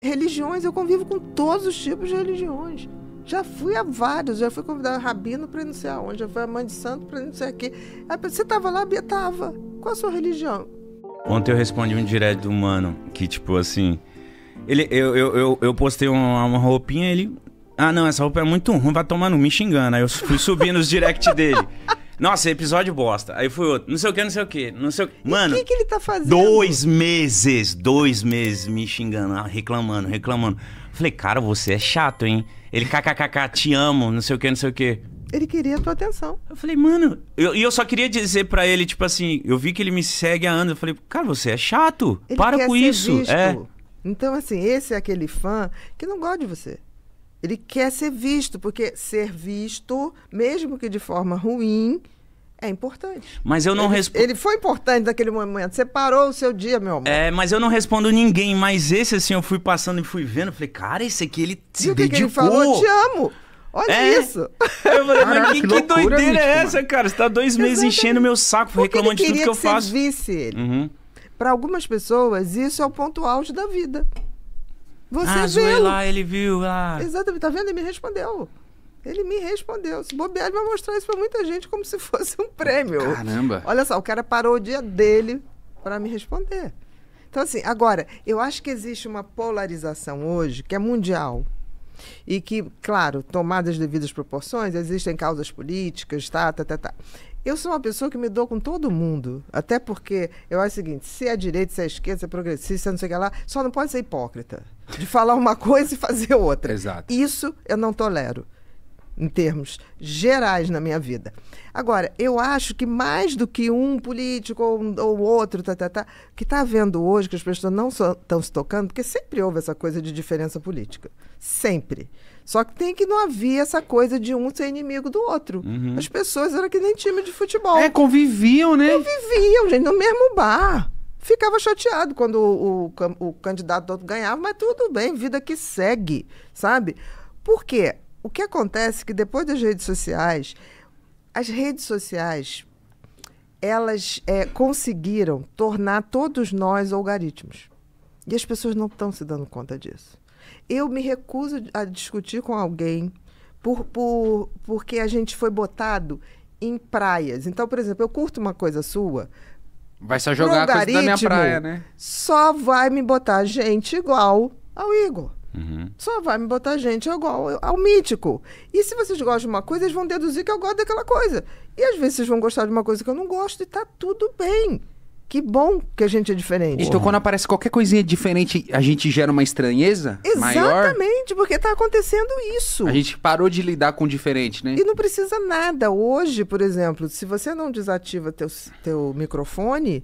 Religiões, eu convivo com todos os tipos de religiões. Já fui a vários, já fui convidada a rabino para não sei aonde, já fui a mãe de santo para não sei o quê. Aí, você estava lá, Bia, estava. Qual a sua religião? Ontem eu respondi um direct do mano que, tipo assim... Eu postei uma roupinha, ele... Ah, não, essa roupa é muito ruim, vai tomar no me xingando. Aí eu fui subir nos direct dele. Nossa, episódio bosta. Aí fui outro, não sei o que, não sei o que, não sei o que. Mano, o que ele tá fazendo? 2 meses me xingando, reclamando. Falei, cara, você é chato, hein? Ele, kkkk, te amo, não sei o que, não sei o que. Ele queria a tua atenção. Eu falei, mano... E eu só queria dizer pra ele, tipo assim... Eu vi que ele me segue há anos. Eu falei, cara, você é chato. Ele para quer com ser isso. visto. É. Então, assim, esse é aquele fã que não gosta de você. Ele quer ser visto, porque ser visto, mesmo que de forma ruim, é importante. Mas eu não respondo... Ele foi importante naquele momento. Você parou o seu dia, meu amor. É, mas eu não respondo ninguém. Mas esse, assim, eu fui passando e fui vendo. Falei, cara, esse aqui, ele se dedicou. Que ele falou? Te amo. Olha isso. Eu falei, caraca, mas que loucura, doideira mítico, é essa, cara? Você tá 2 meses enchendo meu saco, reclamando de tudo que eu faço. Ele queria que você visse ele. Uhum. Para algumas pessoas, isso é o ponto auge da vida. Você zoei viu. lá, ele viu lá. Exatamente, tá vendo? Ele me respondeu. Ele me respondeu. Se bobear, ele vai mostrar isso pra muita gente como se fosse um prêmio. Caramba. Olha só, o cara parou o dia dele para me responder. Então, assim, agora, eu acho que existe uma polarização hoje que é mundial. E que, claro, tomadas as devidas proporções, existem causas políticas, tá. Eu sou uma pessoa que me dou com todo mundo. Até porque eu acho o seguinte, se é direita, se é esquerda, se é progressista, se é não sei o que lá, só não pode ser hipócrita. De falar uma coisa e fazer outra. Exato. Isso eu não tolero, em termos gerais na minha vida. Agora, eu acho que mais do que um político ou outro, que está havendo hoje, que as pessoas não estão se tocando, porque sempre houve essa coisa de diferença política. Sempre. Só que tem que não havia essa coisa de um ser inimigo do outro. Uhum. As pessoas eram que nem time de futebol. Conviviam, né? Conviviam, gente, no mesmo bar. Ficava chateado quando o candidato do outro ganhava, mas tudo bem, vida que segue, sabe? Por quê? O que acontece é que depois das redes sociais, as redes sociais, elas conseguiram tornar todos nós algoritmos. E as pessoas não estão se dando conta disso. Eu me recuso a discutir com alguém porque a gente foi botado em praias. Então, por exemplo, eu curto uma coisa sua... Vai só jogar a coisa da minha praia, né? Só vai me botar gente igual ao Igor. Uhum. Só vai me botar gente igual ao Mítico. E se vocês gostam de uma coisa, eles vão deduzir que eu gosto daquela coisa. E às vezes vocês vão gostar de uma coisa que eu não gosto e tá tudo bem. Que bom que a gente é diferente. Então, quando aparece qualquer coisinha diferente, a gente gera uma estranheza maior? Exatamente, porque tá acontecendo isso. A gente parou de lidar com o diferente, né? E não precisa nada. Hoje, por exemplo, se você não desativa teu microfone,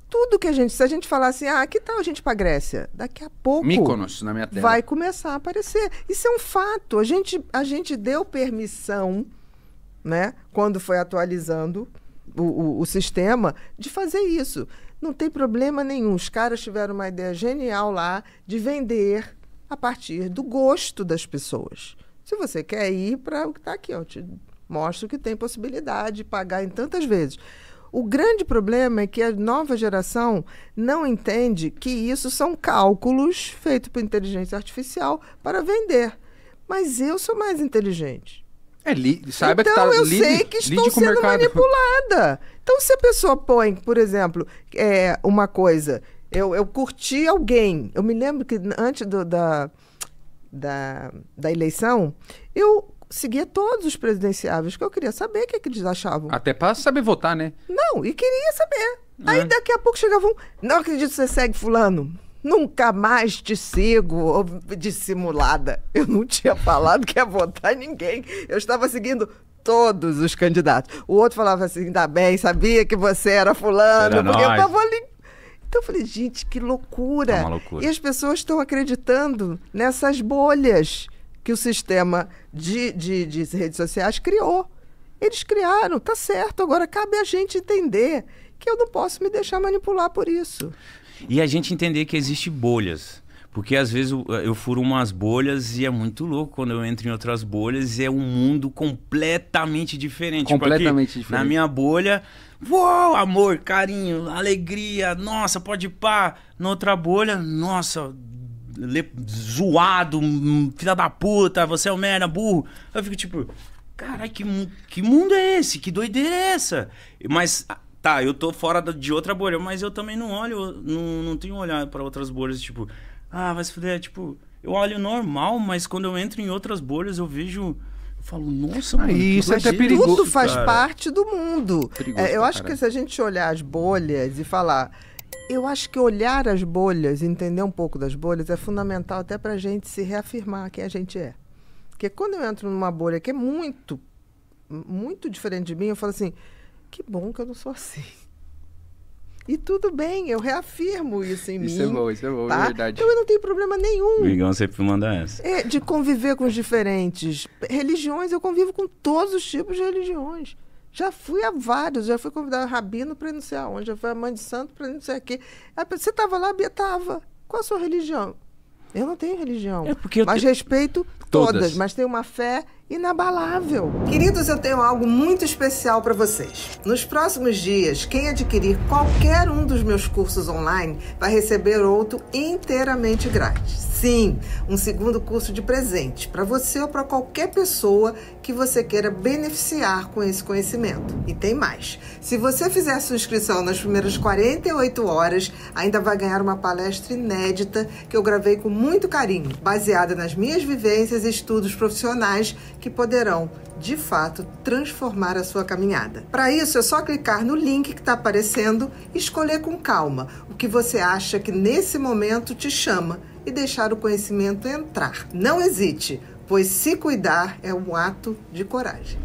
tudo que se a gente falar assim, que tal a gente ir pra Grécia? Daqui a pouco Mykonos na minha tela. vai começar a aparecer. Isso é um fato. A gente deu permissão, né, quando foi atualizando o sistema, de fazer isso. Não tem problema nenhum. Os caras tiveram uma ideia genial lá de vender a partir do gosto das pessoas. Se você quer ir para o que está aqui, eu te mostro que tem possibilidade de pagar em tantas vezes. O grande problema é que a nova geração não entende que isso são cálculos feitos por inteligência artificial para vender. Mas eu sou mais inteligente. Saiba então, que tá eu sei que estou sendo manipulada. Então, se a pessoa põe, por exemplo, uma coisa, eu curti alguém. Eu me lembro que antes da eleição, eu seguia todos os presidenciáveis, que eu queria saber o que eles achavam. Até para saber votar, né? Não, e queria saber. Aí daqui a pouco chegava não acredito que você segue fulano. Nunca mais te sigo, dissimulada. Eu não tinha falado que ia votar em ninguém. Eu estava seguindo todos os candidatos. O outro falava assim, ainda bem, sabia que você era fulano, porque eu estava ali. Então eu falei, gente, que loucura. É uma loucura. E as pessoas estão acreditando nessas bolhas que o sistema de redes sociais criou. Eles criaram, tá certo. Agora cabe a gente entender que eu não posso me deixar manipular por isso. E a gente entender que existe bolhas. Porque às vezes eu furo umas bolhas e é muito louco quando eu entro em outras bolhas e é um mundo completamente diferente. Completamente tipo aqui, diferente. Na minha bolha, uou, amor, carinho, alegria, nossa, pode ir pá. Na outra bolha, nossa, zoado, filha da puta, você é um merda, burro. Eu fico tipo, caralho, que mundo é esse? Que doideira é essa? Mas, tá, eu tô fora de outra bolha, mas eu também não olho, não tenho olhar pra outras bolhas, tipo, vai se fuder, tipo, eu olho normal, mas quando eu entro em outras bolhas, eu vejo... Eu falo, nossa, mano, isso é até perigoso. Tudo faz parte do mundo. Eu acho cara. que se a gente olhar as bolhas e falar... Eu acho que olhar as bolhas, entender um pouco das bolhas, é fundamental até pra gente se reafirmar quem a gente é. Porque quando eu entro numa bolha que é muito, muito diferente de mim, eu falo assim, que bom que eu não sou assim. E tudo bem, eu reafirmo isso em mim. Isso é bom, tá? É verdade. Então eu não tenho problema nenhum. O Igão sempre manda essa. De conviver com os diferentes. Religiões, eu convivo com todos os tipos de religiões. Já fui a vários, já fui convidar a rabino para ir não sei aonde, já fui a mãe de santo para ir não sei aqui. Você estava lá, Bia? Estava. Qual a sua religião? Eu não tenho religião, mas respeito todas, mas tenho uma fé inabalável. Queridos, eu tenho algo muito especial para vocês. Nos próximos dias, quem adquirir qualquer um dos meus cursos online vai receber outro inteiramente grátis. Sim, um segundo curso de presente para você ou para qualquer pessoa que você queira beneficiar com esse conhecimento. E tem mais. Se você fizer sua inscrição nas primeiras 48 horas, ainda vai ganhar uma palestra inédita que eu gravei com muito carinho, baseada nas minhas vivências e estudos profissionais que poderão, de fato, transformar a sua caminhada. Para isso, é só clicar no link que está aparecendo e escolher com calma o que você acha que nesse momento te chama e deixar o conhecimento entrar. Não hesite, pois se cuidar é um ato de coragem.